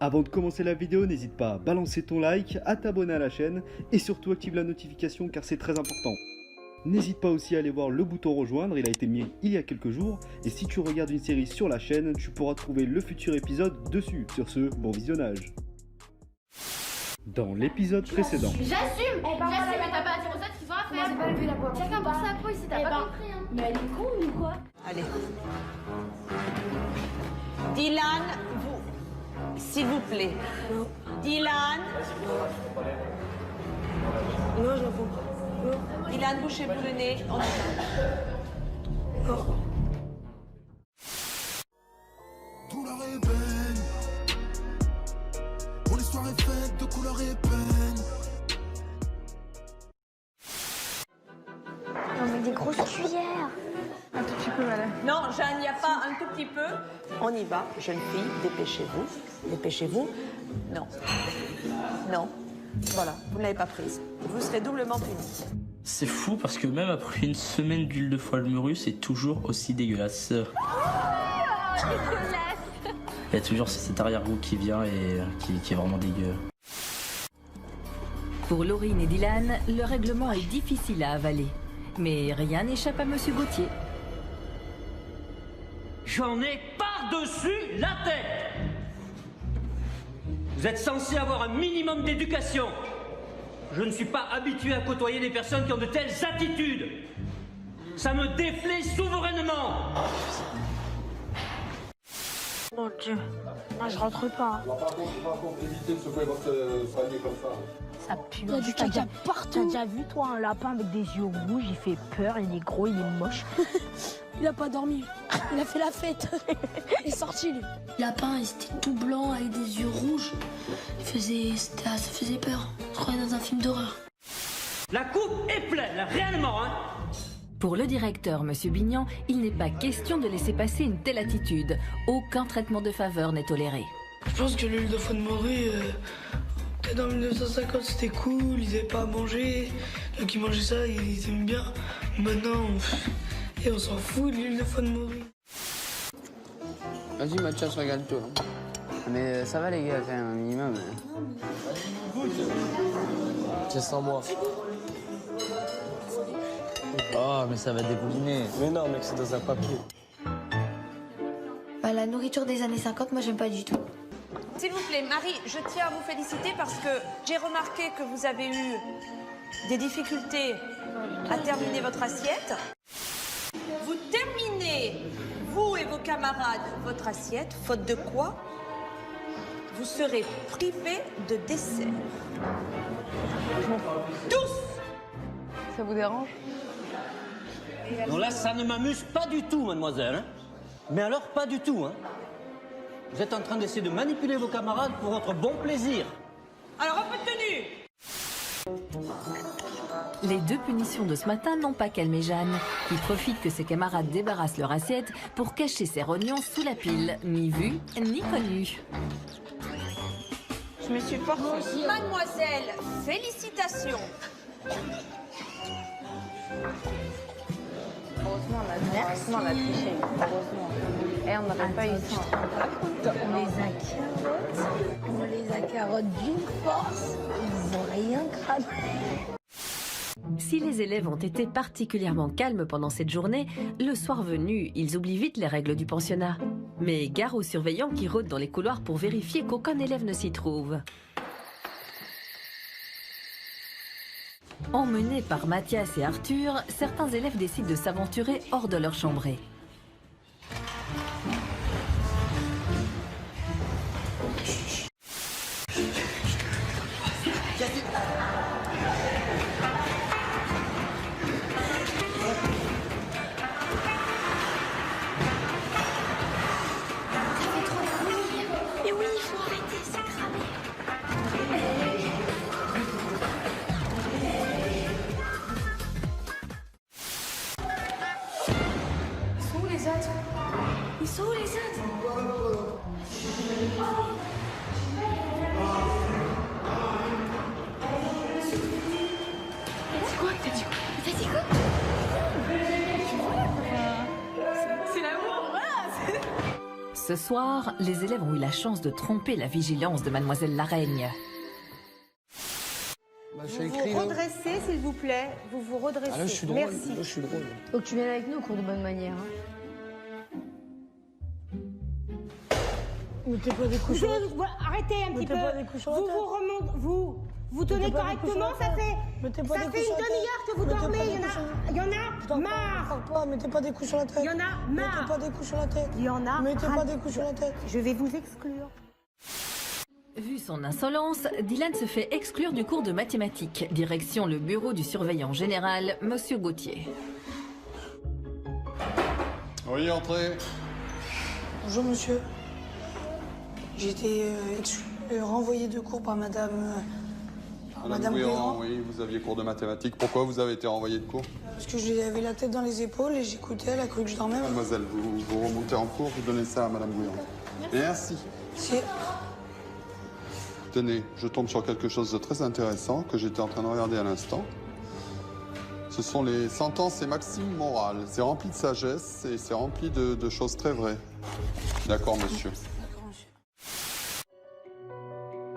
Avant de commencer la vidéo, n'hésite pas à balancer ton like, à t'abonner à la chaîne et surtout active la notification car c'est très important. N'hésite pas aussi à aller voir le bouton rejoindre, il a été mis il y a quelques jours et si tu regardes une série sur la chaîne, tu pourras trouver le futur épisode dessus. Sur ce, bon visionnage. Dans l'épisode précédent. J'assume, mais t'as pas à dire aux autres qu'ils ont à faire. J'ai pas levé la voix. Chacun pour sa peau ici, t'as pas compris hein. Mais elle est con ou quoi? Allez. Dylan, s'il vous plaît. Non. Dylan. Non, je réponds pas. Non. Dylan, bouchez-vous le nez. On y va. Non. Douleur et peine. Mon histoire est faite de couleur et peine. Non mais des grosses cuillères. Un tout petit peu, madame. Non, Jeanne, il n'y a pas un tout petit peu. On y va, jeune fille, dépêchez-vous. Dépêchez-vous. Non. Non. Voilà, vous ne l'avez pas prise. Vous serez doublement punie. C'est fou parce que même après une semaine d'huile de foie de morue, c'est toujours aussi dégueulasse. Il y a toujours cet arrière-goût qui vient et qui est vraiment dégueu. Pour Laurine et Dylan, le règlement est difficile à avaler. Mais rien n'échappe à Monsieur Gauthier. J'en ai par-dessus la tête. Vous êtes censé avoir un minimum d'éducation. Je ne suis pas habitué à côtoyer des personnes qui ont de telles attitudes. Ça me déplaît souverainement. Mon Dieu, moi je rentre pas. Par contre, éviter de secouer votre famille comme ça. Ça pue. Il y a du caca T'as partout. déjà vu toi un lapin avec des yeux rouges? Il fait peur, il est gros, il est moche. Il a pas dormi. Il a fait la fête. Il est sorti, lui. Le lapin, il était tout blanc avec des yeux rouges. Ça faisait peur. Je croyais dans un film d'horreur. La coupe est pleine, réellement, hein. Pour le directeur, Monsieur Bignan, il n'est pas question de laisser passer une telle attitude. Aucun traitement de faveur n'est toléré. Je pense que l'huile de foie de morue, peut-être en 1950 c'était cool, ils n'avaient pas à manger, donc ils mangeaient ça, ils aimaient bien. Maintenant, on s'en fout de l'huile de foie de morue. Vas-y Mathias, régale-toi. Mais ça va les gars, quand même, un minimum. C'est sans moi. Oh, mais ça va débouliner. Mais non, mec, c'est dans un papier. Bah, la nourriture des années 50, moi j'aime pas du tout. S'il vous plaît, Marie, je tiens à vous féliciter parce que j'ai remarqué que vous avez eu des difficultés à terminer votre assiette. Vous terminez, vous et vos camarades, votre assiette, faute de quoi vous serez privés de dessert. Tous! Ça vous dérange? Non, là, ça ne m'amuse pas du tout, mademoiselle. Hein. Mais alors, pas du tout. Hein. Vous êtes en train d'essayer de manipuler vos camarades pour votre bon plaisir. Alors, un peu de tenue! Les deux punitions de ce matin n'ont pas calmé Jeanne, qui profite que ses camarades débarrassent leur assiette pour cacher ses rognons sous la pile, ni vu, ni connu. Je me suis forcée. Mademoiselle, félicitations! Heureusement, on a triché. Heureusement. Et on n'aurait pas eu ça. On les a carottes d'une force. Ils ont rien cramé. Si les élèves ont été particulièrement calmes pendant cette journée, le soir venu, ils oublient vite les règles du pensionnat. Mais gare aux surveillants qui rôdent dans les couloirs pour vérifier qu'aucun élève ne s'y trouve. Emmenés par Mathias et Arthur, certains élèves décident de s'aventurer hors de leur chambrée. Mais oui, il faut arrêter, c'est cramé. Ce soir, les élèves ont eu la chance de tromper la vigilance de mademoiselle Laraigne. Vous vous redressez, s'il vous plaît. Vous vous redressez. Ah, là, je suis drôle. Merci. Là, je suis drôle. Faut que tu viennes avec nous au cours de bonne manière. Mettez pas des couches sur la tête. Arrêtez un petit peu. Mettez pas des couches sur la Vous tête. vous remontez, vous tenez correctement. Ça fait une demi-heure que vous dormez. Il y en a marre. Mettez pas des couches sur la tête. Il y en a marre. Mettez pas des couches sur la tête. Il y en a. Mettez pas des couches sur la tête. Je vais vous exclure. Vu son insolence, Dylan se fait exclure du cours de mathématiques. Direction le bureau du surveillant général, Monsieur Gauthier. Oui, entrez. Bonjour monsieur. J'ai été renvoyé de cours par madame Bouillon, Bouillon. oui, vous aviez cours de mathématiques. Pourquoi vous avez été renvoyé de cours? Parce que j'avais la tête dans les épaules et j'écoutais, elle a cru que je dormais. Mademoiselle, vous remontez en cours, vous donnez ça à madame Bouillon. Merci. Tenez, je tombe sur quelque chose de très intéressant que j'étais en train de regarder à l'instant. Ce sont les sentences et maximes morales. C'est rempli de sagesse et c'est rempli de choses très vraies. D'accord, monsieur.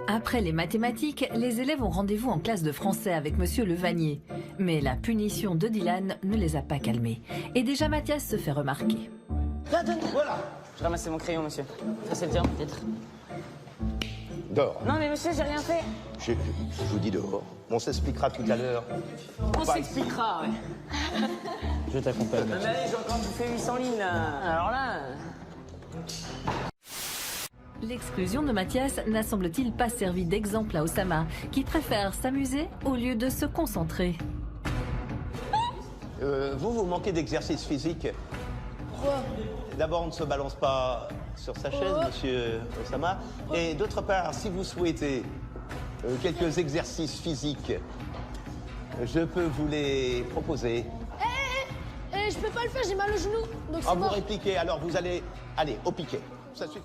Après les mathématiques, les élèves ont rendez-vous en classe de français avec Monsieur Levanier. Mais la punition de Dylan ne les a pas calmés. Et déjà Mathias se fait remarquer. Voilà. Je ramassais mon crayon, monsieur. Ça, c'est le tien, peut-être. Dehors. Non, mais monsieur, j'ai rien fait. Je vous dis dehors. On s'expliquera tout à l'heure. On s'expliquera, ouais. Je t'accompagne. Mais allez, j'ai encore bouffé 800 lignes, là. Alors là... L'exclusion de Mathias n'a semble-t-il pas servi d'exemple à Osama, qui préfère s'amuser au lieu de se concentrer. Vous manquez d'exercice physique. Pourquoi? D'abord, on ne se balance pas sur sa chaise, monsieur Osama. Et d'autre part, si vous souhaitez quelques exercices physiques, je peux vous les proposer. Je peux pas le faire, j'ai mal au genou. Donc c'est Vous mort. répliquez, alors vous allez au piquet. Ça suffit.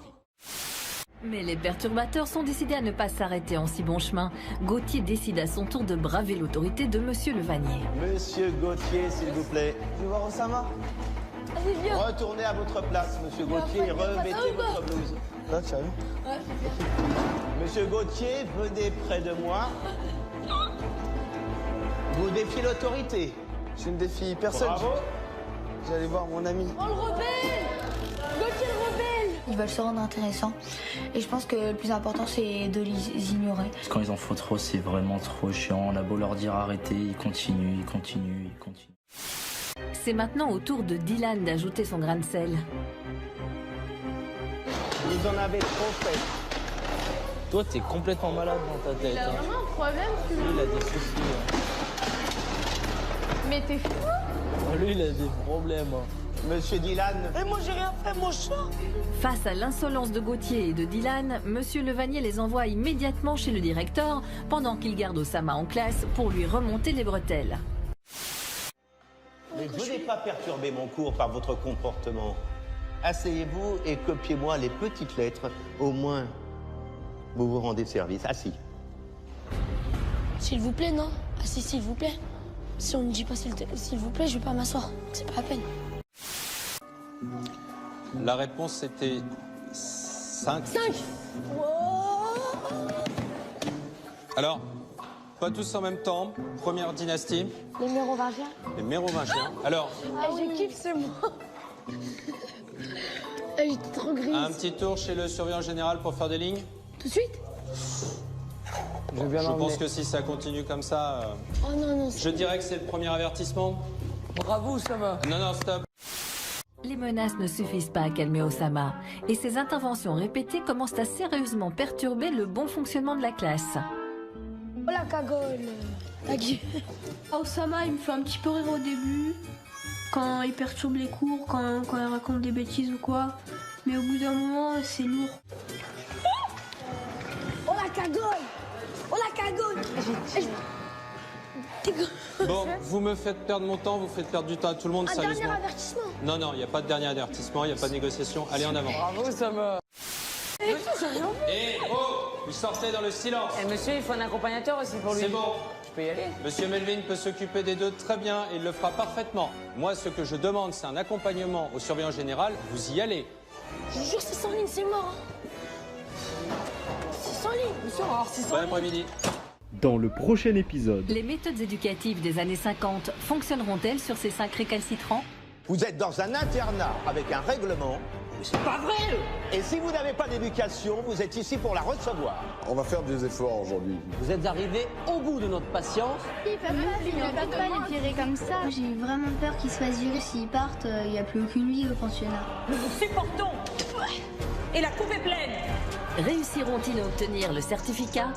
Mais les perturbateurs sont décidés à ne pas s'arrêter en si bon chemin. Gauthier décide à son tour de braver l'autorité de Monsieur Levanier. Monsieur Gauthier, s'il vous plaît. Je vais voir Osama. Allez, viens. Retournez à votre place, monsieur Gauthier, et remettez votre blouse. Là, tu as vu? Ouais. Monsieur Gauthier, venez près de moi. Vous défiez l'autorité. Je ne défie personne. Bravo. J'allais voir mon ami. Oh, le rebelle! Gauthier le rebelle! Ils veulent se rendre intéressants. Et je pense que le plus important, c'est de les ignorer. Parce que quand ils en font trop, c'est vraiment trop chiant. On a beau leur dire arrêtez, ils continuent. C'est maintenant au tour de Dylan d'ajouter son grain de sel. Vous en avez trop fait. Toi, t'es complètement malade dans ta tête. Il a vraiment un problème, celui-là. Lui, il a des soucis. Mais t'es fou? Lui, il a des problèmes. Monsieur Dylan. Et moi, j'ai rien fait, mon chat. Face à l'insolence de Gauthier et de Dylan, Monsieur Levanier les envoie immédiatement chez le directeur pendant qu'il garde Osama en classe pour lui remonter les bretelles. Ne venez pas perturber mon cours par votre comportement. Asseyez-vous et copiez-moi les petites lettres. Au moins, vous vous rendez service. Assis. S'il vous plaît, non? Ah si, s'il vous plaît. Si on ne dit pas s'il vous plaît, je vais pas m'asseoir. C'est pas la peine. La réponse c'était 5. 5. Alors, pas tous en même temps. Première dynastie, Les Mérovingiens. les Mérovingiens. Alors, J'ai kiffé, c'est moi. J'étais trop grise. un petit tour chez le surveillant général pour faire des lignes. Tout de suite? Je pense que si ça continue comme ça, Oh non, non. je dirais que c'est le premier avertissement. Bravo, Osama. Non, stop. Les menaces ne suffisent pas à calmer Osama, et ses interventions répétées commencent à sérieusement perturber le bon fonctionnement de la classe. Oh la cagole. Ta gueule. Osama, il me fait un petit peu rire au début, quand il perturbe les cours, quand il raconte des bêtises ou quoi. Mais au bout d'un moment, c'est lourd. Oh la cagole. Oh la cagole. Bon, vous me faites perdre mon temps, vous faites perdre du temps à tout le monde, Un sérieusement. dernier avertissement. Non, il n'y a pas de dernier avertissement, il n'y a pas de négociation. Allez, en avant. Bravo, Osama. Et oh, vous sortez dans le silence. Eh, monsieur, il faut un accompagnateur aussi pour lui. C'est bon. Je peux y aller? Monsieur Melvin peut s'occuper des deux très bien et il le fera parfaitement. Moi, ce que je demande, c'est un accompagnement au surveillant général. Vous y allez. Je vous jure, c'est sans ligne, c'est mort. C'est sans ligne, monsieur. Alors, c'est sans Bon ligne. après-midi. Dans le prochain épisode, Les méthodes éducatives des années 50 fonctionneront-elles sur ces 5 récalcitrants? Vous êtes dans un internat avec un règlement. Mais c'est pas vrai! Et si vous n'avez pas d'éducation, vous êtes ici pour la recevoir. On va faire des efforts aujourd'hui. Vous êtes arrivés au bout de notre patience. Il ne peut pas les virer comme ça. J'ai eu vraiment peur qu'ils se fassent virer. S'ils partent, il n'y a plus aucune vie au pensionnat. Nous vous supportons. Et la coupe est pleine. Réussiront-ils à obtenir le certificat?